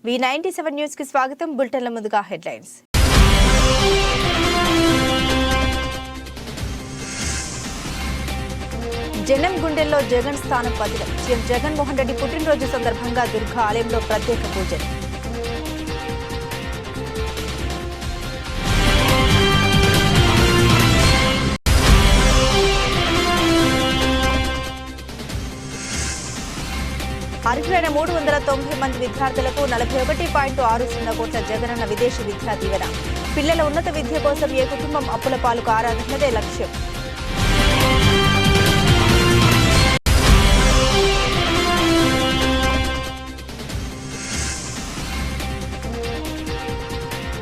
V97 news కి స్వాగతం. బులెటిన్ల ముందుగా హెడ్లైన్స్. జనం గుండెల్లో జగన్ స్థానం పదిలం. సీఎం జగన్మోహన్ రెడ్డి పుట్టినరోజు సందర్భంగా దుర్గా ఆలయంలో ప్రత్యేక పూజలు. అర్హులైన 390 మంది విద్యార్థులకు 41.60 కోట్ల జగనన్న విదేశీ విద్యా దీవెన. పిల్లల ఉన్నత విద్య కోసం ఏ కుటుంబం అప్పుల పాలు కారాదన్నదే లక్ష్యం.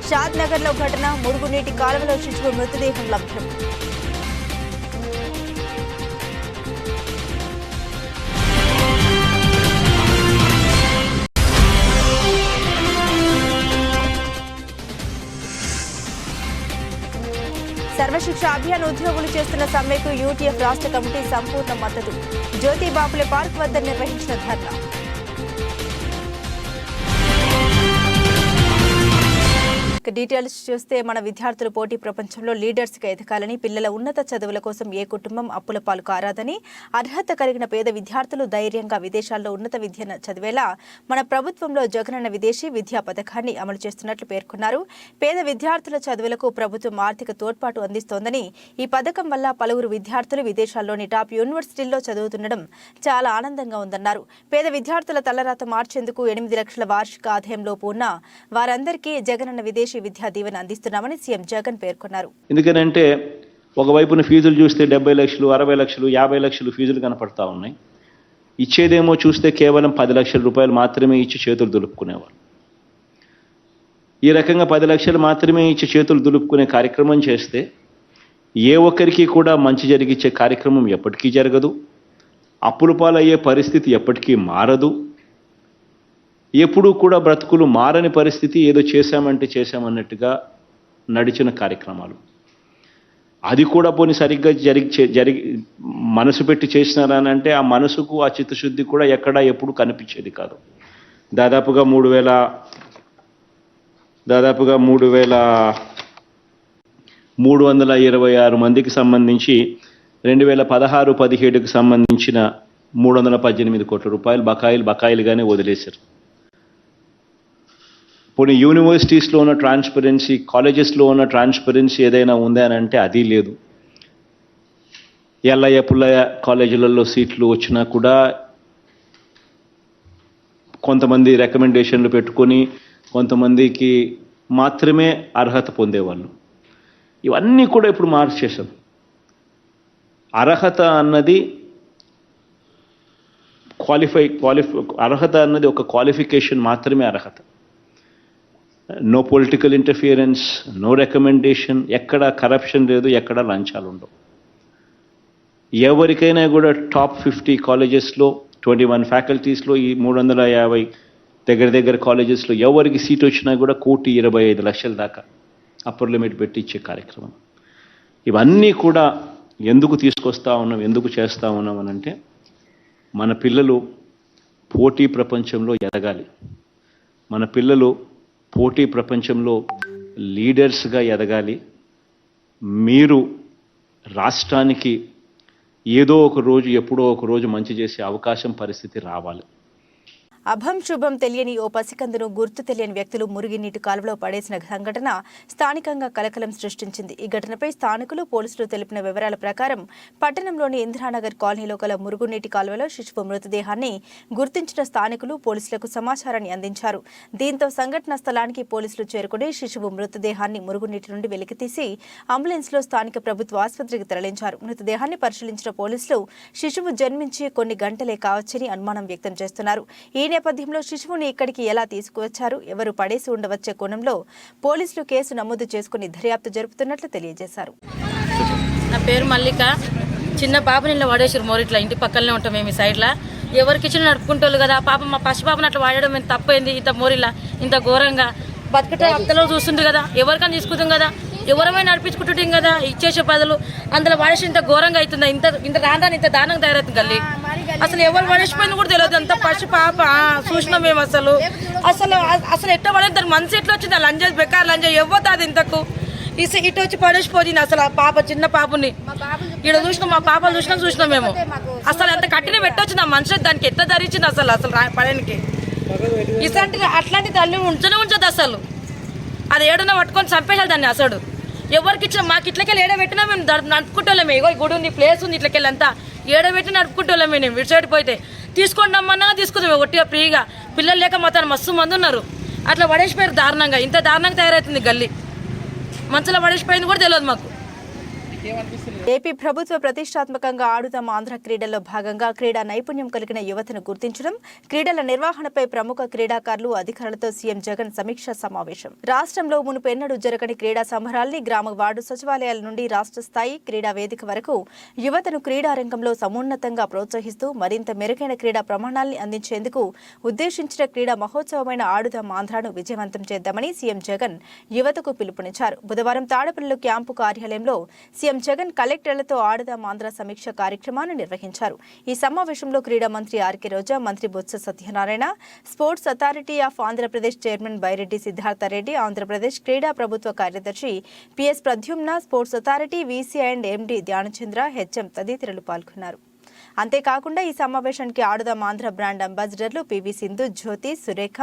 షాద్ నగర్లో ఘటన. మురుగునీటి కాలువలో శిశువు మృతదేహం లభ్యం. సర్వశిక్ష అభియాన్ ఉద్యోగులు చేస్తున్న సమ్మెకు యూటీఎఫ్ రాష్ట్ర కమిటీ సంపూర్ణ మద్దతు. జ్యోతి బాపులే పార్క్ వద్ద నిర్వహించిన ధర్నా. డీటెయిల్స్ చూస్తే మన విద్యార్థులు పోటీ ప్రపంచంలో లీడర్స్గా ఎదగాలని, పిల్లల ఉన్నత చదువుల కోసం ఏ కుటుంబం అప్పుల పాలు కారాదని, అర్హత కలిగిన పేద విద్యార్థులు ధైర్యంగా విదేశాల్లో ఉన్నత విద్యను చదివేలా మన ప్రభుత్వంలో జగనన్న విదేశీ విద్యా పథకాన్ని అమలు చేస్తున్నట్లు పేర్కొన్నారు. పేద విద్యార్థుల చదువులకు ప్రభుత్వం ఆర్థిక తోడ్పాటు అందిస్తోందని, ఈ పథకం వల్ల పలువురు విద్యార్థులు విదేశాల్లోని టాప్ యూనివర్సిటీల్లో చదువుతుండడం చాలా ఆనందంగా ఉందన్నారు. పేద విద్యార్థుల తలరాత మార్చేందుకు 8 లక్షల వార్షిక ఆదాయంలోపు ఉన్న వారందరికీ జగనన్న విదేశీ విద్యా దీవెన అందిస్తున్నామని సీఎం జగన్ పేర్కొన్నారు. ఎందుకంటే ఒకవైపున ఫీజులు చూస్తే 70 లక్షలు, 60 లక్షలు, 50 లక్షలు ఫీజులు కనపడతా ఉన్నాయి. ఇచ్చేదేమో చూస్తే కేవలం 10 లక్షల రూపాయలు మాత్రమే ఇచ్చి చేతులు దులుపుకునేవారు. ఈ రకంగా 10 లక్షలు మాత్రమే ఇచ్చి చేతులు దులుపుకునే కార్యక్రమం చేస్తే ఏ ఒక్కరికి కూడా మంచి జరిగించే కార్యక్రమం ఎప్పటికీ జరగదు. అప్పుల పాలయ్యే పరిస్థితి ఎప్పటికీ మారదు. ఎప్పుడూ కూడా బ్రతుకులు మారని పరిస్థితి, ఏదో చేశామంటే చేశామన్నట్టుగా నడిచిన కార్యక్రమాలు. అది కూడా పోనీ సరిగ్గా జరిగి మనసు పెట్టి చేసినారని అంటే ఆ మనసుకు ఆ చిత్తశుద్ధి కూడా ఎక్కడా ఎప్పుడు కనిపించేది కాదు. దాదాపుగా 3,326 మందికి సంబంధించి 2016-17కు సంబంధించిన 318 కోట్ల రూపాయలు బకాయిలుగానే వదిలేశారు. పోనీ యూనివర్సిటీస్లో ఉన్న ట్రాన్స్పరెన్సీ, కాలేజెస్లో ఉన్న ట్రాన్స్పరెన్సీ ఏదైనా ఉందా అని అంటే అది లేదు. ఎల్లయ్య పుల్లయ్య కాలేజీలలో సీట్లు వచ్చినా కూడా కొంతమంది రికమెండేషన్లు పెట్టుకొని కొంతమందికి మాత్రమే అర్హత పొందేవాళ్ళు. ఇవన్నీ కూడా ఇప్పుడు మార్చేశాం. అర్హత అన్నది అర్హత అన్నది ఒక క్వాలిఫికేషన్ మాత్రమే అర్హత. No political interference, no recommendation, ఎక్కడ కరప్షన్ లేదు, ఎక్కడ లంచాలు ఉండవు. ఎవరికైనా కూడా టాప్ 50 కాలేజెస్లో 21 ఫ్యాకల్టీస్లో ఈ 350 దగ్గర కాలేజెస్లో ఎవరికి సీట్ వచ్చినా కూడా 1,25,00,000 దాకా అప్పర్ లిమిట్ పెట్టి ఇచ్చే కార్యక్రమం. ఇవన్నీ కూడా ఎందుకు తీసుకొస్తా ఉన్నాం, ఎందుకు చేస్తూ ఉన్నాం అని అంటే మన పిల్లలు పోటీ ప్రపంచంలో ఎదగాలి. మన పిల్లలు పోటీ ప్రపంచంలో లీడర్స్గా ఎదగాలి. మీరు రాష్ట్రానికి ఏదో ఒక రోజు, ఎప్పుడో ఒక రోజు మంచి చేసే అవకాశం, పరిస్థితి రావాలి. అభం శుభం తెలియని ఓ పసికందును గుర్తు తెలియని వ్యక్తులు మురుగునీటి కాలువలో పడేసిన సంఘటన స్థానికంగా కలకలం సృష్టించింది. ఈ ఘటనపై స్థానికులు, పోలీసులు తెలిపిన వివరాల ప్రకారం పట్టణంలోని ఇందిరానగర్ కాలనీలో గల మురుగునీటి కాలువలో శిశువు మృతదేహాన్ని గుర్తించిన స్థానికులు పోలీసులకు సమాచారాన్ని అందించారు. దీంతో సంఘటన స్థలానికి పోలీసులు చేరుకుని శిశువు మృతదేహాన్ని మురుగునీటి నుండి వెలికితీసి అంబులెన్స్లో స్థానిక ప్రభుత్వ ఆసుపత్రికి తరలించారు. మృతదేహాన్ని పరిశీలించిన పోలీసులు శిశువు జన్మించి కొన్ని గంటలే కావచ్చని అనుమానం వ్యక్తం చేస్తున్నారు. ఈ నేపథ్యంలో శిశువుని ఇక్కడికి ఎలా తీసుకువచ్చారు, ఎవరు పడేసి ఉండవచ్చే కోణంలో పోలీసులు కేసు నమోదు చేసుకుని దర్యాప్తు జరుపుతున్నట్లు తెలియజేశారు. నా పేరు మల్లిక. చిన్న పాపని ఇలా వాడేసారు మోరిట్లా, ఇంటి పక్కనే ఉంటాం మేము ఈ సైడ్లో. ఎవరికి ఇచ్చిన నడుపుకుంటారు కదా, పాప మా పసిపాపని అట్లా వాడడం ఎంత తప్పైంది. ఇంత మోరిలా ఇంత ఘోరంగా బతకటే అత్తలో చూస్తుంది కదా, ఎవరికైనా తీసుకుంటాం కదా, ఎవరమైనా నడిపించుకుంటుంటాం కదా, ఇచ్చేసే పదలు అందులో వాడేసి ఇంత ఘోరంగా అవుతుందా, ఇంత రాను ఇంత దారుణంగా తయారవుతుంది. గల్లి అసలు ఎవరు పడేసిపోయింది కూడా తెలియదు. అంత పసి పాప చూసినాం మేము. అసలు అసలు అసలు ఎట్లా పడేది, దాని మనసు ఎట్లా వచ్చింది? లంజ బెకార్ లంజ ఇవ్వదు ఇంతకు ఇటు వచ్చి పడేసిపోయింది. అసలు ఆ పాప చిన్న పాపని ఇక్కడ చూసినాం, మా పాప చూసినాం మేము. అసలు అంత కట్టిన పెట్టొచ్చు నా మనుషులు, దానికి ఎట్లా ధరించింది అసలు పడడానికి. అట్లాంటి తల్లి ఉంచదు అసలు. అది ఏడన్నా పట్టుకొని చంపేసాలి దాన్ని. అసలు ఎవరికి ఇచ్చిన మాకు ఇట్లకెళ్ళి ఏడబెట్టినా మేము నడుపుకుంటోళ్ళమే. ఇగో గుడి ఉంది, ప్లేస్ ఉంది, ఇట్లకెళ్ళి అంతా ఏడబెట్టి నడుపుకుంటోళ్ళమే. మేము ఇటు సైడ్ పోతే తీసుకొని రమ్మన్నా తీసుకుందాం ఒట్టిగా ఫ్రీగా. పిల్లలు లేక మొత్తం మస్తు మంది ఉన్నారు. అట్లా పడేసిపోయారు దారుణంగా. ఇంత దారుణంగా తయారవుతుంది గల్లీ. మంచులో పడేసిపోయింది కూడా తెలియదు మాకు. ఏపీ ప్రభుత్వ ప్రతిష్టాత్మకంగా ఆడుదాం ఆంధ్ర క్రీడల్లో భాగంగా క్రీడా నైపుణ్యం కలిగిన యువతను గుర్తించడం, క్రీడల నిర్వహణపై ప్రముఖ క్రీడాకారులు అధికారులతో సీఎం జగన్ సమీక్షా సమావేశం. రాష్ట్రంలో మునుపు ఎన్నడూ జరగని క్రీడా సంబరాల్ని గ్రామ వార్డు సచివాలయాల నుండి రాష్ట్ర స్థాయి క్రీడా వేదిక వరకు యువతను క్రీడా రంగంలో సమున్నతంగా ప్రోత్సహిస్తూ మరింత మెరుగైన క్రీడా ప్రమాణాల్ని అందించేందుకు ఉద్దేశించిన క్రీడా మహోత్సవమైన ఆడుదాం ఆంధ్రను విజయవంతం చేద్దామని సీఎం జగన్ యువతకు పిలుపునిచ్చారు. బుధవారం తాడపల్లి క్యాంపు కార్యాలయంలో సీఎం జగన్ కలెక్టర్లతో ఆడుదాం ఆంధ్ర సమీక్ష కార్యక్రమాన్ని నిర్వహించారు. ఈ సమావేశంలో క్రీడా మంత్రి ఆర్కే రోజా, మంత్రి Botsa Satyanarayana, sports authority of Andhra Pradesh chairman Byreddy Siddhartha Reddy, Andhra Pradesh క్రీడా ప్రభుత్వ కార్యదర్శి PS Pradyumna, sports authority VC and MD Dhyanachandra, HM తదితరులు పాల్గొన్నారు. అంతేకాకుండా ఈ సమావేశానికి ఆడుదాం ఆంధ్ర బ్రాండ్ అంబాసిడర్లు పివి సింధు, జ్యోతి, సురేఖ,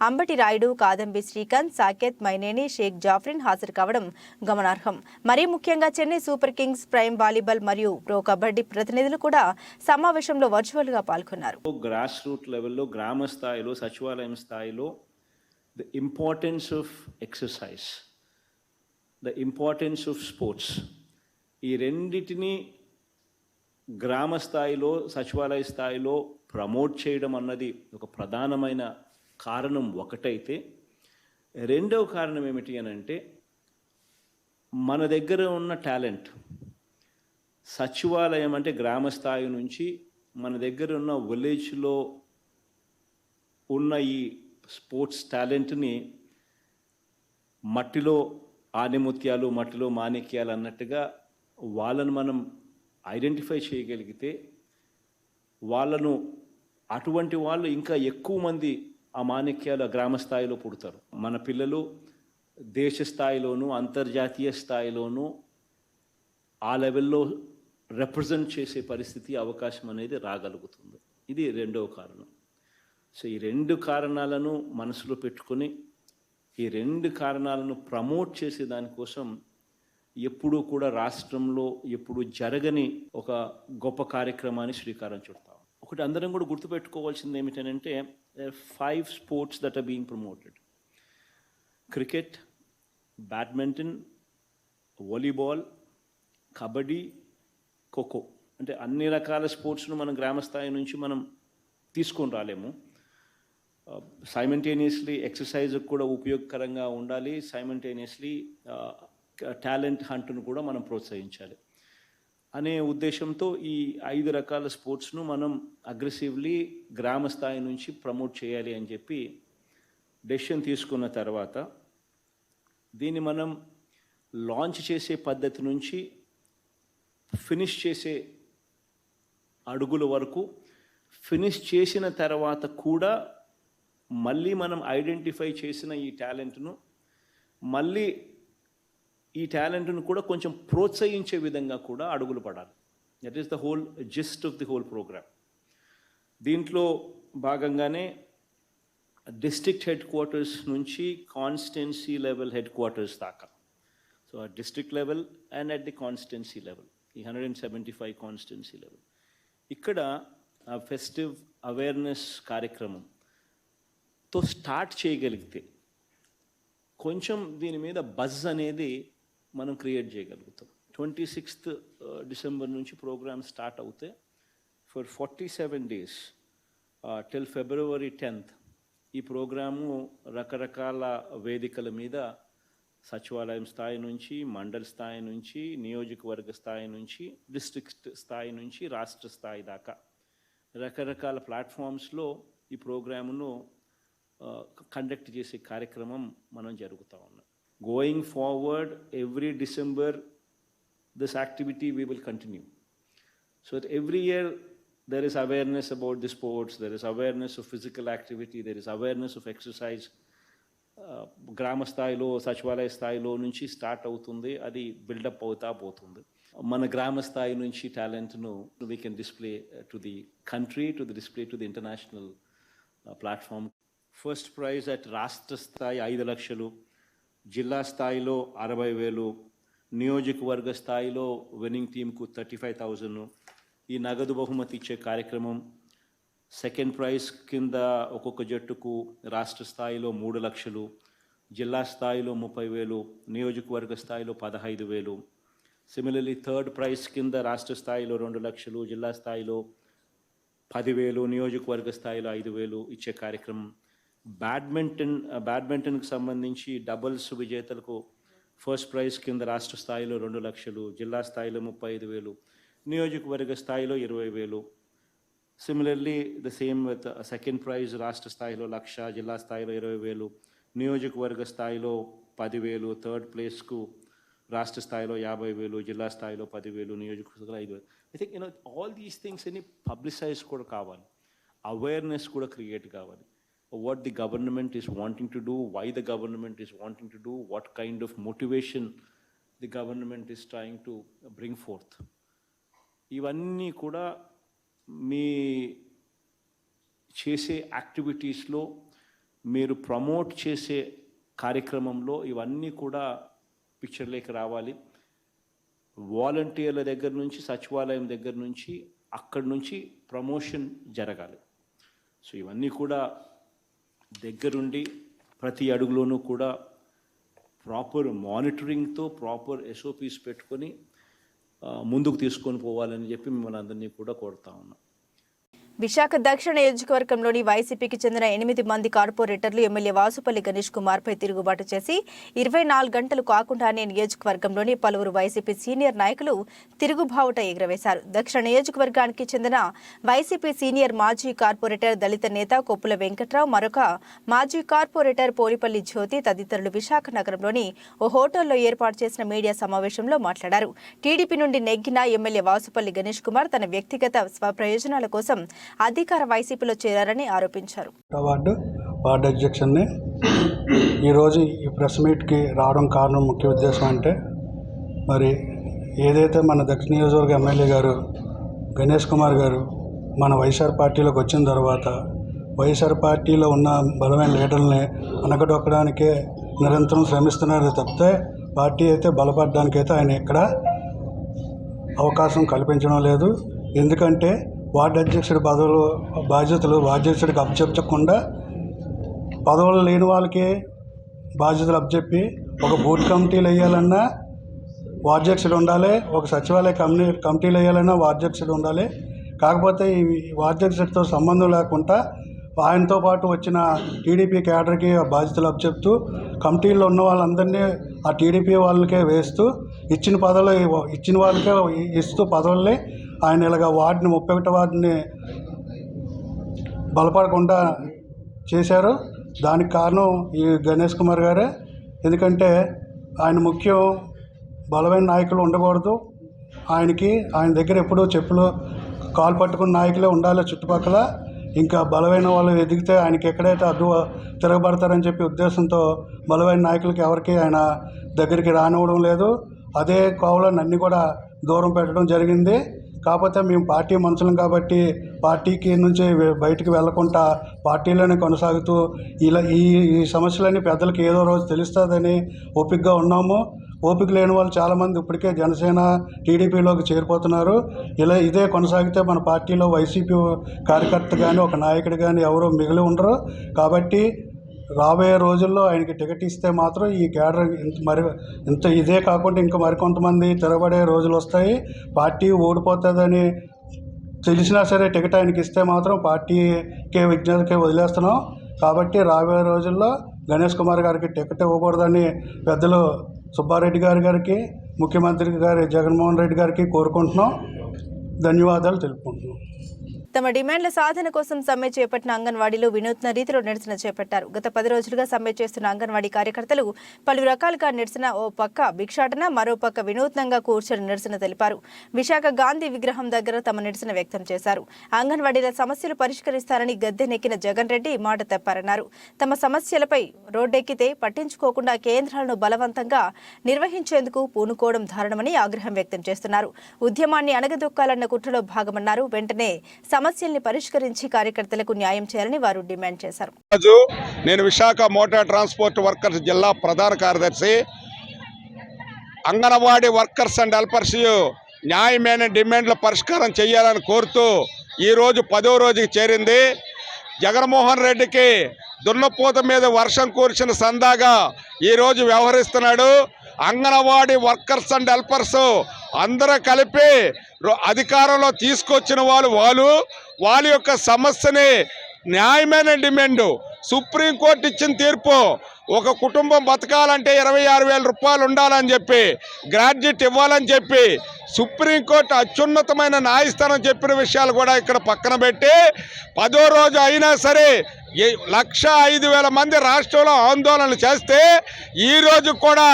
అంబటి రాయుడు, కాదంబి శ్రీకాంత్, సాకేత్, మైనేని, షేక్ జాఫ్రిన్ హాజరు కావడం గమనార్హం. మరీ ముఖ్యంగా Chennai super Kings, prime volleyball మరియు ప్రో కబడ్డీ ప్రతినిధులు కూడా సమావేశంలో వర్చువల్ గా పాల్గొన్నారు. గ్రాస్ రూట్ లెవెల్లో, గ్రామ స్థాయిలో, సచివాలయం స్థాయిలో the importance of exercise, the importance of sports, ఈ రెండిటిని గ్రామ స్థాయిలో, సచివాలయ స్థాయిలో ప్రమోట్ చేయడం అన్నది ఒక ప్రధానమైన కారణం ఒకటైతే, రెండవ కారణం ఏమిటి అని అంటే మన దగ్గర ఉన్న టాలెంట్, సచివాలయం అంటే గ్రామ స్థాయి నుంచి మన దగ్గర ఉన్న విలేజ్లో ఉన్న ఈ స్పోర్ట్స్ టాలెంట్ని మట్టిలో ఆనిముత్యాలు, మట్టిలో మాణిక్యాలు అన్నట్టుగా వాళ్ళను మనం ఐడెంటిఫై చేయగలిగితే, వాళ్ళను అటువంటి వాళ్ళు ఇంకా ఎక్కువ మంది ఆ మాణిక్యాలు గ్రామ స్థాయిలో పుడతారు. మన పిల్లలు దేశ స్థాయిలోనూ అంతర్జాతీయ స్థాయిలోనూ ఆ లెవెల్లో రిప్రజెంట్ చేసే పరిస్థితి, అవకాశం అనేది రాగలుగుతుంది. ఇది రెండవ కారణం. సో ఈ రెండు కారణాలను మనసులో పెట్టుకొని, ఈ రెండు కారణాలను ప్రమోట్ చేసే దానికోసం ఎప్పుడూ కూడా రాష్ట్రంలో ఎప్పుడు జరగని ఒక గొప్ప కార్యక్రమాన్ని శ్రీకారం చుడతాం. ఒకటి అందరం కూడా గుర్తుపెట్టుకోవాల్సింది ఏమిటంటే 5 sports that are being promoted: cricket, badminton, volleyball, kabaddi, khokho. అంటే అన్ని రకాల స్పోర్ట్స్ను మనం గ్రామ స్థాయి నుంచి మనం తీసుకొని రాలేము. సైమల్టేనియస్లీ ఎక్సర్సైజ్ కూడా ఉపయోగకరంగా ఉండాలి, సైమల్టేనియస్లీ టాలెంట్ హంట్ను కూడా మనం ప్రోత్సహించాలి అనే ఉద్దేశంతో ఈ 5 రకాల స్పోర్ట్స్ను మనం అగ్రెసివ్లీ గ్రామ స్థాయి నుంచి ప్రమోట్ చేయాలి అని చెప్పి డెసిషన్ తీసుకున్న తర్వాత, దీన్ని మనం లాంచ్ చేసే పద్ధతి నుంచి ఫినిష్ చేసే అడుగుల వరకు, ఫినిష్ చేసిన తర్వాత కూడా మళ్ళీ మనం ఐడెంటిఫై చేసిన ఈ టాలెంట్ను మళ్ళీ ఈ టాలెంట్ను కూడా కొంచెం ప్రోత్సహించే విధంగా కూడా అడుగులు పడాలి. That is the whole gist of the whole program. దీంట్లో భాగంగానే డిస్ట్రిక్ట్ హెడ్ క్వార్టర్స్ నుంచి కాన్స్టిట్యున్సీ లెవెల్ హెడ్ క్వార్టర్స్ దాకా, సో ఆ district level and at the constituency level, ఈ 175 కాన్స్టిట్యున్సీ లెవెల్, ఇక్కడ ఆ ఫెస్టివ్ అవేర్నెస్ కార్యక్రమంతో స్టార్ట్ చేయగలిగితే కొంచెం దీని మీద బజ్ అనేది మనం క్రియేట్ చేయగలుగుతాం. 26th డిసెంబర్ నుంచి ప్రోగ్రామ్ స్టార్ట్ అవుతే for 47 days till February 10th ఈ ప్రోగ్రాము రకరకాల వేదికల మీద సచివాలయం స్థాయి నుంచి, మండల స్థాయి నుంచి, నియోజకవర్గ స్థాయి నుంచి, డిస్ట్రిక్ట్ స్థాయి నుంచి రాష్ట్ర స్థాయి దాకా రకరకాల ప్లాట్ఫామ్స్లో ఈ ప్రోగ్రామును కండక్ట్ చేసే కార్యక్రమం మనం జరుగుతూ ఉన్నాం. Going forward, every December, this activity we will continue. So that every year there is awareness about the sports, there is awareness of physical activity, there is awareness of exercise. గ్రామ స్థాయిలో సచివాలయ స్థాయిలో నుంచి స్టార్ట్ అవుతుంది, అది buildup అవుతా పోతుంది. మన గ్రామ స్థాయి నుంచి టాలెంట్ను we can display to the country, to the display to the international platform. First prize at రాష్ట్ర స్థాయి 5 లక్షలు, జిల్లా స్థాయిలో 60,000, నియోజకవర్గ స్థాయిలో విన్నింగ్ టీంకు 35,000 ఈ నగదు బహుమతి ఇచ్చే కార్యక్రమం. సెకండ్ ప్రైజ్ కింద ఒక్కొక్క జట్టుకు రాష్ట్ర స్థాయిలో 3 లక్షలు, జిల్లా స్థాయిలో 30,000, నియోజకవర్గ స్థాయిలో 15,000. సిమిలర్లీ థర్డ్ ప్రైజ్ కింద రాష్ట్ర స్థాయిలో 2 లక్షలు, జిల్లా స్థాయిలో 10,000, నియోజకవర్గ స్థాయిలో 5,000 ఇచ్చే కార్యక్రమం. బ్యాడ్మింటన్కి సంబంధించి డబుల్స్ విజేతలకు ఫస్ట్ ప్రైజ్ కింద రాష్ట్ర స్థాయిలో 2 లక్షలు, జిల్లా స్థాయిలో 35,000, నియోజకవర్గ స్థాయిలో 20,000. Similarly the same with second prize రాష్ట్ర స్థాయిలో 1,00,000, జిల్లా స్థాయిలో 20,000, నియోజకవర్గ స్థాయిలో 10,000, థర్డ్ ప్లేస్కు రాష్ట్ర స్థాయిలో 50,000, జిల్లా స్థాయిలో 10,000, నియోజకవర్గ 5,000. I think all these things అన్ని పబ్లిసైజ్ కూడా కావాలి, అవేర్నెస్ కూడా క్రియేట్ కావాలి. What the government is wanting to do, why the government is wanting to do, what kind of motivation the government is trying to bring forth. ఇవన్నీ కూడా మీ చేసే యాక్టివిటీస్లో, మీరు ప్రమోట్ చేసే కార్యక్రమంలో ఇవన్నీ కూడా పిక్చర్లోకి రావాలి. వాలంటీర్ల దగ్గర నుంచి, సచివాలయం దగ్గర నుంచి, అక్కడి నుంచి ప్రమోషన్ జరగాలి. సో ఇవన్నీ కూడా దగ్గరుండి ప్రతి అడుగులోనూ కూడా ప్రాపర్ మానిటరింగ్తో, ప్రాపర్ SOPs పెట్టుకొని ముందుకు తీసుకొని పోవాలని చెప్పి మిమ్మల్ని అందరినీ కూడా కోరుతా ఉన్నాం. విశాఖ దక్షిణ నియోజకవర్గంలోని వైసీపీకి చెందిన 8 మంది కార్పొరేటర్లు ఎమ్మెల్యే వాసుపల్లి గణేష్ కుమార్పై తిరుగుబాటు చేసి 24 గంటలు కాకుండానే నియోజకవర్గంలోని పలువురు వైసీపీ సీనియర్ నాయకులు తిరుగుబావుట ఎగురవేశారు. దక్షిణ నియోజకవర్గానికి చెందిన వైసీపీ సీనియర్ మాజీ కార్పొరేటర్ దళిత నేత కొప్పుల వెంకట్రావు, మరొక మాజీ కార్పొరేటర్ పోలిపల్లి జ్యోతి తదితరులు విశాఖ నగరంలోని ఓ హోటల్లో ఏర్పాటు చేసిన మీడియా సమావేశంలో మాట్లాడారు. టీడీపీ నుండి నెగ్గిన ఎమ్మెల్యే వాసుపల్లి గణేష్ కుమార్ తన వ్యక్తిగత స్వప్రయోజనాల కోసం అధికార వైసీపీలో చేరారని ఆరోపించారు. వార్డు అధ్యక్షుడిని ఈరోజు ఈ ప్రెస్ మీట్కి రావడం కారణం, ముఖ్య ఉద్దేశం అంటే, మరి ఏదైతే మన దక్షిణ నియోజకవర్గ ఎమ్మెల్యే గారు గణేష్ కుమార్ గారు మన వైఎస్ఆర్ పార్టీలోకి వచ్చిన తర్వాత వైఎస్ఆర్ పార్టీలో ఉన్న బలమైన లీడర్లని అనగదొక్కడానికే నిరంతరం శ్రమిస్తున్నారు తప్పితే పార్టీ అయితే బలపడడానికైతే ఆయన ఇక్కడ అవకాశం కల్పించడం లేదు. ఎందుకంటే వార్డు అధ్యక్షుడి బాధ్యతలు అధ్యక్షుడికి అప్పచెప్పకుండా పదవులు లేని వాళ్ళకి బాధ్యతలు అప్పచెప్పి, ఒక బూత్ కమిటీలు వేయాలన్నా వార్డాధ్యక్షుడు ఉండాలి, ఒక సచివాలయ కమిటీలు వేయాలన్నా వార్డాధ్యక్షుడు ఉండాలి. కాకపోతే ఈ వార్డాధ్యక్షుడితో సంబంధం లేకుండా ఆయనతో పాటు వచ్చిన టీడీపీ క్యాడర్కి బాధ్యతలు అప్పచెప్తూ కమిటీల్లో ఉన్న వాళ్ళందరినీ ఆ టీడీపీ వాళ్ళకే వేస్తూ ఇచ్చిన వాళ్ళకే ఇస్తూ పదవుల్ని ఆయన ఇలాగ వార్డుని 31వ వార్డుని బలపడకుండా చేశారు. దానికి కారణం ఈ గణేష్ కుమార్ గారే. ఎందుకంటే ఆయన ముఖ్యం బలమైన నాయకులు ఉండకూడదు, ఆయన దగ్గర ఎప్పుడూ చెప్పులు కాలు పట్టుకున్న నాయకులే ఉండాలి చుట్టుపక్కల. ఇంకా బలమైన వాళ్ళు ఎదిగితే ఆయనకి ఎక్కడైతే అడ్డు తిరగబడతారని చెప్పి ఉద్దేశంతో బలమైన నాయకులకి ఎవరికి ఆయన దగ్గరికి రానివ్వడం లేదు. అదే కోవలో నన్ను కూడా దూరం పెట్టడం జరిగింది. కాకపోతే మేము పార్టీ మనుషులం కాబట్టి పార్టీకి నుంచి బయటికి వెళ్లకుండా పార్టీలోనే కొనసాగుతూ ఈ సమస్యలన్నీ పెద్దలకి ఏదో రోజు తెలుస్తుందని ఓపికగా ఉన్నాము. ఓపిక లేని వాళ్ళు చాలామంది ఇప్పటికే జనసేన టీడీపీలోకి చేరిపోతున్నారు. ఇదే కొనసాగితే మన పార్టీలో వైసీపీ కార్యకర్త కానీ ఒక నాయకుడు కానీ ఎవరో మిగిలి ఉండరు. కాబట్టి రాబోయే రోజుల్లో ఆయనకి టికెట్ ఇస్తే మాత్రం ఈ క్యాడర్ ఇంత ఇదే కాకుండా ఇంకా మరికొంతమంది తిరగబడే రోజులు వస్తాయి. పార్టీ ఓడిపోతుందని తెలిసినా సరే టికెట్ ఆయనకి ఇస్తే మాత్రం పార్టీకే విజ్ఞతకే వదిలేస్తున్నాం. కాబట్టి రాబోయే రోజుల్లో గణేష్ కుమార్ గారికి టికెట్ ఇవ్వకూడదని పెద్దలు సుబ్బారెడ్డి గారికి, ముఖ్యమంత్రి గారి జగన్మోహన్ రెడ్డి గారికి కోరుకుంటున్నాం. ధన్యవాదాలు తెలుపుకుంటున్నాం. తమ డిమాండ్ల సాధన కోసం సమ్మె చేపట్టిన అంగన్వాడీలు వినూత్న రీతిలో నిరసన చేపట్టారు. గత 10 రోజులుగా సమ్మె చేస్తున్న అంగన్వాడీ కార్యకర్తలు పలు రకాలుగా నిరసన, ఓ పక్క భిక్షాటన, మరో పక్క వినూత్నంగా కూర్చొని నిరసన తెలిపారు. విశాఖ గాంధీ విగ్రహం దగ్గర తమ నిరసన వ్యక్తం చేశారు. అంగన్వాడీల సమస్యలు పరిష్కరిస్తారని గద్దెనెక్కిన జగన్ రెడ్డి మాట తప్పారన్నారు. తమ సమస్యలపై రోడ్డెక్కితే పట్టించుకోకుండా కేంద్రాలను బలవంతంగా నిర్వహించేందుకు పూనుకోవడం దారుణమని ఆగ్రహం వ్యక్తం చేస్తున్నారు. ఉద్యమాన్ని అణగదొక్కాలన్న కుట్రలో భాగమన్నారు. వెంటనే సమస్యల్ని పరిష్కరించి కార్యకర్తలకు న్యాయం చేయాలని వారు డిమాండ్ చేశారు. నేను విశాఖ మోటార్ ట్రాన్స్పోర్ట్ వర్కర్స్ జిల్లా ప్రధాన కార్యదర్శి. అంగన్వాడీ వర్కర్స్ అండ్ హెల్పర్స్ న్యాయమైన డిమాండ్ల పరిష్కారం చేయాలని కోరుతూ ఈరోజు 10వ రోజుకి చేరింది. జగన్మోహన్ రెడ్డికి దున్నపోత మీద వర్షం కురిసిన సందాగా ఈరోజు వ్యవహరిస్తున్నాడు. అంగన్వాడీ వర్కర్స్ అండ్ హెల్పర్స్ అందరూ కలిపి అధికారంలో తీసుకొచ్చిన వాళ్ళ యొక్క సమస్యని న్యాయమైన డిమాండు సుప్రీంకోర్టు ఇచ్చిన తీర్పు. ఒక కుటుంబం బతకాలంటే 26,000 రూపాయలు ఉండాలని చెప్పి, గ్రాడ్యుయేట్ ఇవ్వాలని చెప్పి సుప్రీంకోర్టు అత్యున్నతమైన న్యాయస్థానం చెప్పిన విషయాలు కూడా ఇక్కడ పక్కన పెట్టి 10వ రోజు అయినా సరే 1,05,000 మంది రాష్ట్రంలో ఆందోళనలు చేస్తే ఈరోజు కూడా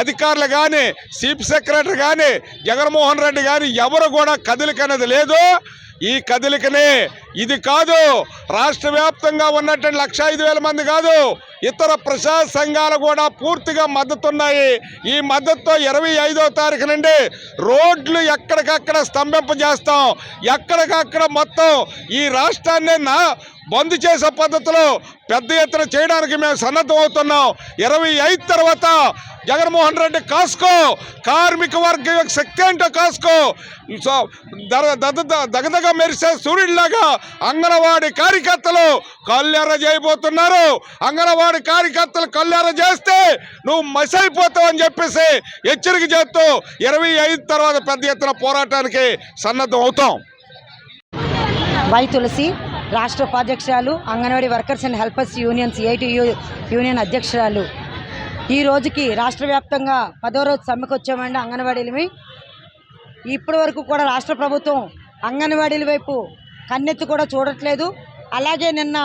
అధికారులు కానీ, చీఫ్ సెక్రటరీ కానీ, జగన్మోహన్ రెడ్డి కానీ ఎవరు కూడా కదలిక అనేది లేదు. ఈ కదలికనే ఇది కాదు, రాష్ట్ర వ్యాప్తంగా ఉన్నటువంటి 1,05,000 మంది కాదు, ఇతర ప్రజా సంఘాలు కూడా పూర్తిగా మద్దతున్నాయి. ఈ మద్దతుతో 25వ తారీఖు నుండి రోడ్లు ఎక్కడికక్కడ స్తంభింపజేస్తాం. ఎక్కడికక్కడ మొత్తం ఈ రాష్ట్రాన్ని బంద్ చేసే పద్ధతిలో పెద్ద ఎత్తున చేయడానికి మేము సన్నద్ధం అవుతున్నాం. 25 తర్వాత జగన్మోహన్ రెడ్డి కాసుకో, కార్మిక వర్గ శక్తి అంటే కాసుకో, దగదగ మెరిసే సూర్యుడిలాగా అంగన్వాడీ కార్యకర్తలు కళ్ళెర్ర చేయబోతున్నారు. అంగన్వాడీ కార్యకర్తలు కళ్ళెర్ర చేస్తే నువ్వు మసైపోతావు అని చెప్పేసి హెచ్చరిక చేస్తూ 25 తర్వాత పెద్ద ఎత్తున పోరాటానికి సన్నద్ధం అవుతాం. వై తులసి, రాష్ట్ర ఉపాధ్యక్షురాలు, anganwadi workers and helpers unions ATU union అధ్యక్షురాలు. ఈ రోజుకి రాష్ట్ర వ్యాప్తంగా 10వ రోజు సమ్మెకు వచ్చామండి. అంగన్వాడీలవి ఇప్పటి వరకు కూడా రాష్ట్ర ప్రభుత్వం అంగన్వాడీల వైపు కన్నెత్తి కూడా చూడట్లేదు. అలాగే నిన్న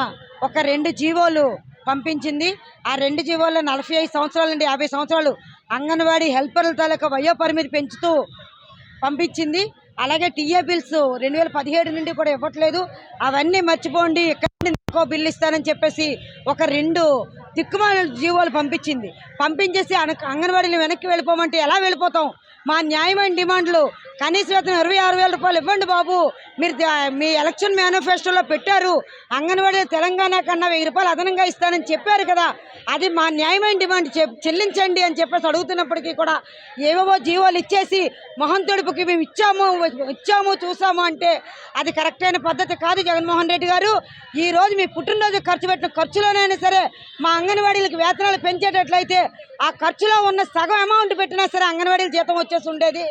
ఒక 2 జీవోలు పంపించింది. ఆ 2 జీవోల్లో 45 సంవత్సరాల నుండి 50 సంవత్సరాలు అంగన్వాడీ హెల్పర్ల తాలూకా వయో పరిమితి పెంచుతూ పంపించింది. అలాగే టీఏ బిల్స్ 2017 నుండి కూడా ఇవ్వట్లేదు. అవన్నీ మర్చిపోండి, ఎక్కడ బిల్లు ఇస్తానని చెప్పేసి ఒక 2 దిక్కుమాల జీవోలు పంపించేసి అంగన్వాడీలు వెనక్కి వెళ్ళిపోమంటే ఎలా వెళ్ళిపోతాం? మా న్యాయమైన డిమాండ్లు కనీస వేతనం 26,000 రూపాయలు ఇవ్వండి బాబు. మీరు మీ ఎలక్షన్ మేనిఫెస్టోలో పెట్టారు, అంగన్వాడీ తెలంగాణ కన్నా 1000 రూపాయలు అదనంగా ఇస్తానని చెప్పారు కదా, అది మా న్యాయమైన డిమాండ్ చెల్లించండి అని చెప్పేసి అడుగుతున్నప్పటికీ కూడా ఏవేవో జీవోలు ఇచ్చేసి మొహం తొడుపుకి మేము ఇచ్చాము చూసాము అంటే అది కరెక్ట్ అయిన పద్ధతి కాదు. జగన్మోహన్ రెడ్డి గారు, ఈరోజు మీ పుట్టినరోజు ఖర్చు పెట్టిన ఖర్చులోనైనా సరే మా అంగన్వాడీలకు వేతనాలు పెంచేటట్లయితే ఆ ఖర్చులో ఉన్న సగం అమౌంట్ పెట్టినా సరే అంగన్వాడీల జీతం వచ్చేసి ఉండేది.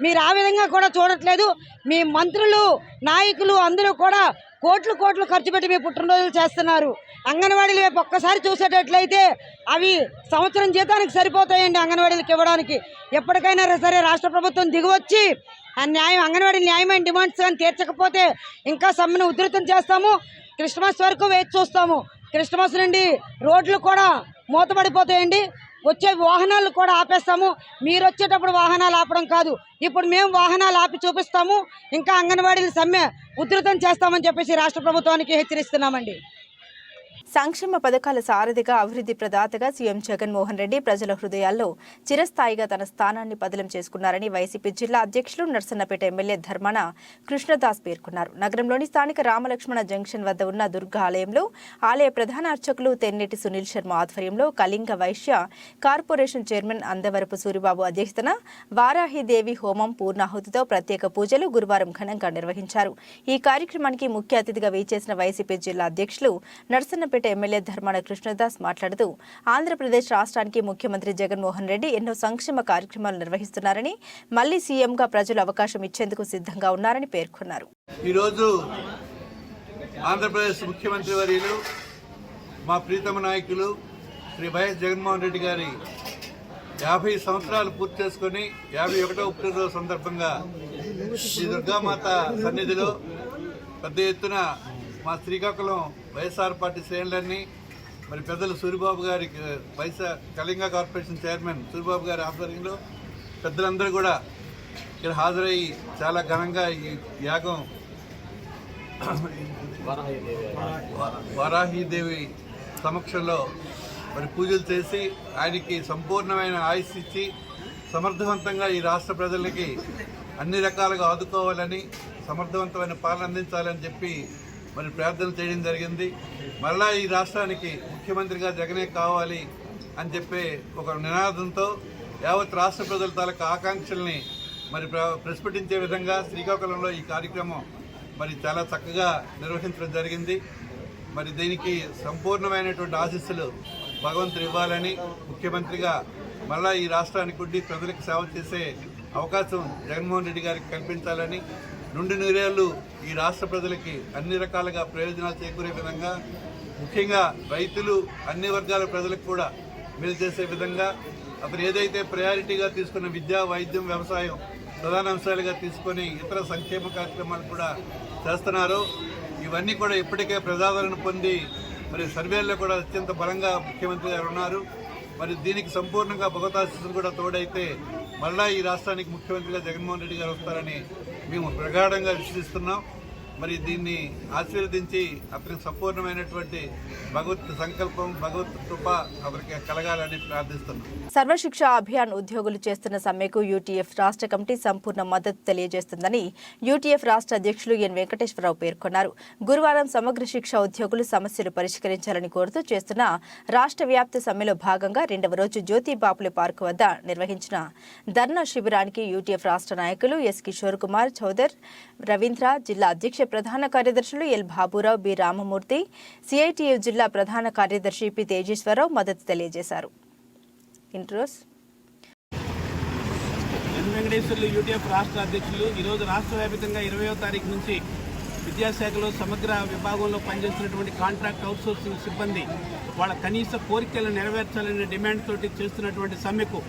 మీరు ఆ విధంగా కూడా చూడట్లేదు. మీ మంత్రులు, నాయకులు అందరూ కూడా కోట్లు ఖర్చు పెట్టి మీ పుట్టినరోజులు చేస్తున్నారు. అంగన్వాడీల వైపు ఒక్కసారి చూసేటట్లయితే అవి సంవత్సరం జీతానికి సరిపోతాయండి అంగన్వాడీలకు ఇవ్వడానికి. ఎప్పటికైనా సరే రాష్ట్ర ప్రభుత్వం దిగివచ్చి ఆ అంగన్వాడీ న్యాయమైన డిమాండ్స్ కానీ తీర్చకపోతే ఇంకా సమ్మెను ఉధృతం చేస్తాము. క్రిస్మస్ వరకు వేచి చూస్తాము. క్రిస్మస్ నుండి రోడ్లు కూడా మూతపడిపోతాయండి. వచ్చే వాహనాలు కూడా ఆపేస్తాము. మీరు వచ్చేటప్పుడు వాహనాలు ఆపడం కాదు, ఇప్పుడు మేము వాహనాలు ఆపి చూపిస్తాము. ఇంకా అంగన్వాడీలు సమ్మె ఉధృతం చేస్తామని చెప్పేసి రాష్ట్ర ప్రభుత్వానికి హెచ్చరిస్తున్నామండి. సంక్షేమ పథకాల సారథిగా, అభివృద్ధి ప్రదాతగా సీఎం జగన్మోహన్ రెడ్డి ప్రజల హృదయాల్లో చిరస్థాయిగా తన స్థానాన్ని బదిలం చేసుకున్నారని వైసీపీ జిల్లా అధ్యక్షులు నర్సన్నపేట ఎమ్మెల్యే ధర్మాన కృష్ణదాస్ పేర్కొన్నారు. నగరంలోని స్థానిక రామలక్ష్మణ జంక్షన్ వద్ద ఉన్న దుర్గా ఆలయంలో ఆలయ ప్రధాన అర్చకులు తెన్నేటి సునీల్ శర్మ ఆధ్వర్యంలో కళింగ వైశ్య కార్పొరేషన్ చైర్మన్ అందవరపు సూరిబాబు అధ్యక్షతన వారాహిదేవి హోమం పూర్ణాహుతితో ప్రత్యేక పూజలు గురువారం ఘనంగా నిర్వహించారు. ఈ కార్యక్రమానికి ముఖ్య అతిథిగా వీచేసిన వైసీపీ జిల్లా అధ్యక్షులు నర్సన్నపేట ఎమ్మెల్యే ధర్మాన కృష్ణదాస్ మాట్లాడుతూ ఆంధ్రప్రదేశ్ రాష్ట్రానికి ముఖ్యమంత్రి జగన్మోహన్ రెడ్డి ఎన్నో సంక్షేమ కార్యక్రమాలు నిర్వహిస్తున్నారని, మళ్లీ సీఎంగా ప్రజలు అవకాశం ఇచ్చేందుకు సిద్ధంగా ఉన్నారని పేర్కొన్నారు. ఈరోజు ఆంధ్రప్రదేశ్ ముఖ్యమంత్రి వర్యులు మా ప్రీతమ నాయకులు శ్రీ వైఎస్ జగన్మోహన్ రెడ్డి గారి 50 సంవత్సరాలు పూర్తి చేసుకుని 51వ పుట్టినరోజు సందర్భంగా శ్రీ దుర్గామాత సన్నిధిలో పెద్ద ఎత్తున మా శ్రీకాకుళం వైఎస్ఆర్ పార్టీ శ్రేణులన్నీ మరి పెద్దలు సూరిబాబు గారికి కళింగ కార్పొరేషన్ చైర్మన్ సూరిబాబు గారి ఆధ్వర్యంలో పెద్దలందరూ కూడా ఇక్కడ హాజరయ్యి చాలా ఘనంగా ఈ యాగం వారాహీదేవి సమక్షంలో మరి పూజలు చేసి ఆయనకి సంపూర్ణమైన ఆయుష్ ఇచ్చి సమర్థవంతంగా ఈ రాష్ట్ర ప్రజలకి అన్ని రకాలుగా ఆదుకోవాలని సమర్థవంతమైన పాలన అందించాలని చెప్పి మరి ప్రార్థన చేయడం జరిగింది. మరలా ఈ రాష్ట్రానికి ముఖ్యమంత్రిగా జగనే కావాలి అని చెప్పి ఒక నినాదంతో యావత్ రాష్ట్ర ప్రజల తాలూకు ఆకాంక్షల్ని మరి ప్రస్ఫుటించే విధంగా శ్రీకాకుళంలో ఈ కార్యక్రమం మరి చాలా చక్కగా నిర్వహించడం జరిగింది. మరి దీనికి సంపూర్ణమైనటువంటి ఆశీస్సులు భగవంతుడు ఇవ్వాలని, ముఖ్యమంత్రిగా మళ్ళా ఈ రాష్ట్రానికి ఉండి ప్రజలకు సేవ చేసే అవకాశం జగన్మోహన్ రెడ్డి గారికి కల్పించాలని, నుండి నూరేళ్లు ఈ రాష్ట్ర ప్రజలకి అన్ని రకాలుగా ప్రయోజనాలు చేకూరే విధంగా, ముఖ్యంగా రైతులు అన్ని వర్గాల ప్రజలకు కూడా మేలు చేసే విధంగా అతను ఏదైతే ప్రయారిటీగా తీసుకున్న విద్య, వైద్యం, వ్యవసాయం ప్రధాన అంశాలుగా తీసుకొని ఇతర సంక్షేమ కార్యక్రమాలు కూడా చేస్తున్నారో ఇవన్నీ కూడా ఇప్పటికే ప్రజాదరణ పొంది మరి సర్వేల్లో కూడా అత్యంత బలంగా ముఖ్యమంత్రి గారు ఉన్నారు. మరి దీనికి సంపూర్ణంగా భగవతాశీస్సులు కూడా తోడైతే మళ్ళా ఈ రాష్ట్రానికి ముఖ్యమంత్రిగా జగన్మోహన్ రెడ్డి గారు వస్తారని మేము ప్రగాఢంగా విశ్వసిస్తున్నాం. మరి దీన్ని ఆశీర్వదించి అతనికి సంపూర్ణమైనటువంటి భగవత్ సంకల్పం, భగవత్ కృప అతనికి కలగాలని ప్రార్థిస్తున్నాం. సర్వశిక్ష అభియాన్ ఉద్యోగులు చేస్తున్న సమ్మెకు యూటీఎఫ్ రాష్ట్ర కమిటీ సంపూర్ణ మద్దతు తెలియజేస్తుందని యూటీఎఫ్ రాష్ట్ర అధ్యక్షులు ఎన్ వెంకటేశ్వరరావు పేర్కొన్నారు. గురువారం సమగ్ర శిక్ష ఉద్యోగులు సమస్యలు పరిష్కరించాలని కోరుతూ చేస్తున్న రాష్ట్ర వ్యాప్త సమ్మెలో భాగంగా 2వ రోజు జ్యోతి బాపులే పార్కు వద్ద నిర్వహించిన ధర్నా శిబిరానికి యూటీఎఫ్ రాష్ట్ర నాయకులు ఎస్ కిషోర్ కుమార్ చౌదర్, రవీంద్ర, జిల్లా అధ్యక్ష ప్రధాన కార్యదర్శులు L Baburao, B Ramamurthy, CITU జిల్లా ప్రధాన కార్యదర్శి పి తేజేశ్వరరావు మద్దతు తెలియజేశారు. ఇంట్రోస్ ఎన్ వెంకటేశ్వర్లు యూటీఎఫ్ రాష్ట్ర అధ్యక్షులు ఈరోజు రాష్ట్ర వ్యాప్తంగా 20వ తారీఖు నుంచి విద్యాశాఖలో సమగ్ర విభాగంలో పనిచేస్తున్నటువంటి కాంట్రాక్ట్ అవుట్సోర్సింగ్ సిబ్బంది వాళ్ళ కనీస కోరికలను నెరవేర్చాలనే డిమాండ్ తోటి చేస్తున్నటువంటి సమ్మెకు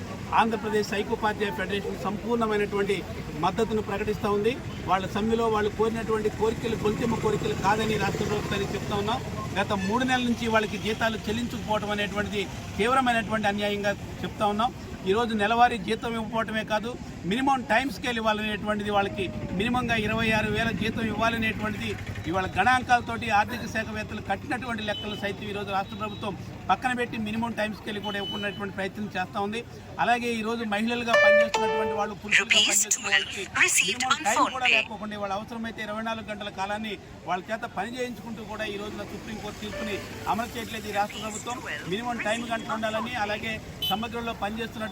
ఆంధ్రప్రదేశ్ ఐకోపాధ్యాయ ఫెడరేషన్ సంపూర్ణమైనటువంటి మద్దతును ప్రకటిస్తూ ఉంది. వాళ్ళ సమ్మెలో వాళ్ళు కోరినటువంటి కోరికలు గొంతెమ్మ కోరికలు కాదని రాష్ట్ర ప్రభుత్వానికి చెప్తా ఉన్నాం. గత 3 నెలల నుంచి వాళ్ళకి జీతాలు చెల్లించకపోవడం అనేటువంటిది తీవ్రమైనటువంటి అన్యాయంగా చెప్తా ఉన్నాం. ఈరోజు నెలవారీ జీతం ఇవ్వకపోవటమే కాదు, మినిమం టైం స్కేల్ ఇవ్వాలనేటువంటిది, వాళ్ళకి మినిమంగా 26,000 జీతం ఇవ్వాలనేటువంటిది ఇవాళ గణాంకాలతోటి ఆర్థిక శాఖవేత్తలు కట్టినటువంటి లెక్కలు సైతం ఈరోజు రాష్ట్ర ప్రభుత్వం పక్కన పెట్టి మినిమం టైం స్కేల్ కూడా ఇవ్వకున్నటువంటి ప్రయత్నం చేస్తూ ఉంది. అలాగే ఈరోజు మహిళలుగా పనిచేస్తున్నటువంటి వాళ్ళు, పురుషులుగా పనిచేస్తున్న వాళ్ళకి మినిమం టైం కూడా లేకపోకుండా వాళ్ళ అవసరమైతే 24 గంటల కాలాన్ని వాళ్ళ చేత పని చేయించుకుంటూ కూడా ఈ రోజున సుప్రీంకోర్టు తీర్పుని అమలు చేయట్లేదు ఈ రాష్ట్ర ప్రభుత్వం. మినిమం టైం గంటలు ఉండాలని, అలాగే సమగ్రంలో పనిచేస్తున్నటువంటి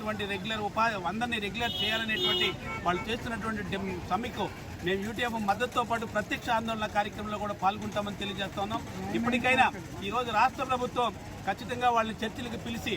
అందరినీ రెగ్యులర్ చేయాలనేటువంటి వాళ్ళు చేస్తున్నటువంటి సమ్మెకు మేము యూటీఎఫ్ మద్దతుతో పాటు ప్రత్యక్ష ఆందోళన కార్యక్రమంలో కూడా పాల్గొంటామని తెలియజేస్తా ఉన్నాం. ఇప్పటికైనా ఈరోజు రాష్ట్ర ప్రభుత్వం ఖచ్చితంగా వాళ్ళని చర్చలకు పిలిచి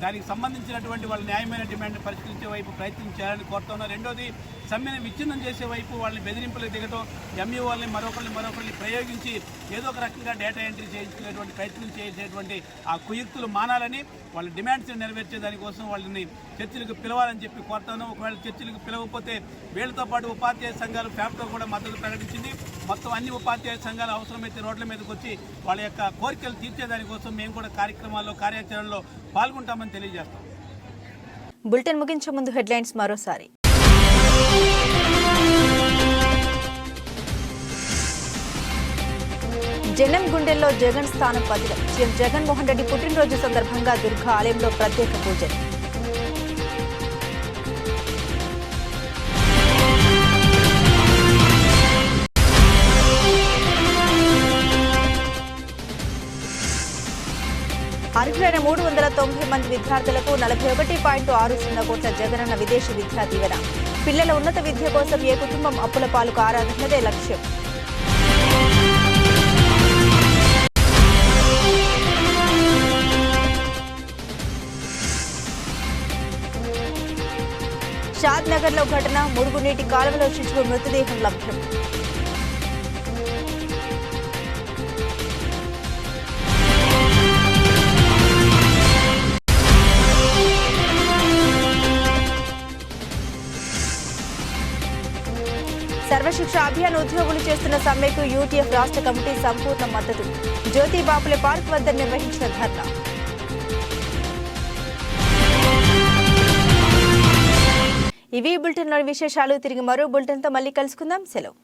దానికి సంబంధించినటువంటి వాళ్ళ న్యాయమైన డిమాండ్ పరిష్కరించే వైపు ప్రయత్నం చేయాలని కోరుతున్నాం. రెండోది, సమ్మెను విచ్ఛిన్నం చేసే వైపు వాళ్ళని బెదిరింపులకు దిగటం, ఎంఈఓ వాళ్ళని మరొకరిని ప్రయోగించి ఏదో ఒక రకంగా డేటా ఎంట్రీ చేయించుకునేటువంటి ప్రయత్నం చేసేటువంటి ఆ కుయుక్తులు మానాలని, వాళ్ళ డిమాండ్స్ నెరవేర్చే దానికోసం వాళ్ళని చర్చలకు పిలవాలని చెప్పి కోరుతాను. ఒకవేళ చర్చలకు పిలవకపోతే వీళ్ళతో పాటు ఉపాధ్యాయ సంఘాలు ఫ్యాప్టో కూడా మద్దతు ప్రకటించింది. మొత్తం అన్ని ఉపాధ్యాయ సంఘాలు అవసరమైతే రోడ్ల మీదకి వచ్చి వాళ్ళ యొక్క కోరికలు తీర్చేదానికోసం మేము కూడా కార్యక్రమాల్లో, కార్యాచరణలో పాల్గొంటామని తెలియజేస్తాం. బులెటిన్ ముగించే ముందు హెడ్లైన్స్ మరోసారి. జనం గుండెల్లో జగన్ స్థానం పదిలం. సీఎం జగన్మోహన్ రెడ్డి పుట్టినరోజు సందర్భంగా దుర్గా ఆలయంలో ప్రత్యేక పూజలు. అర్హులైన 390 మంది విద్యార్థులకు 41.60 కోట్ల జగనన్న విదేశీ విద్యా దీవెన. పిల్లల ఉన్నత విద్య కోసం ఏ కుటుంబం అప్పుల పాలు కారాదన్నదే లక్ష్యం. షాద్ నగర్లో ఘటన, మురుగునీటి కాలువలో శిశువు మృతదేహం లభ్యం. సర్వశిక్ష ఆకాంక్ష అభియాన్ ఉద్యోగులు చేస్తున్న సమ్మెకు యూటీఎఫ్ రాష్ట్ర కమిటీ సంపూర్ణ మద్దతు. జ్యోతి బాపులే పార్క్ వద్ద నిర్వహించిన ధర్నా. ఇవి బులెటిన్లోని విశేషాలు. తిరిగి మరో బులెటిన్తో మళ్ళీ కలుసుకుందాం. సెలవు.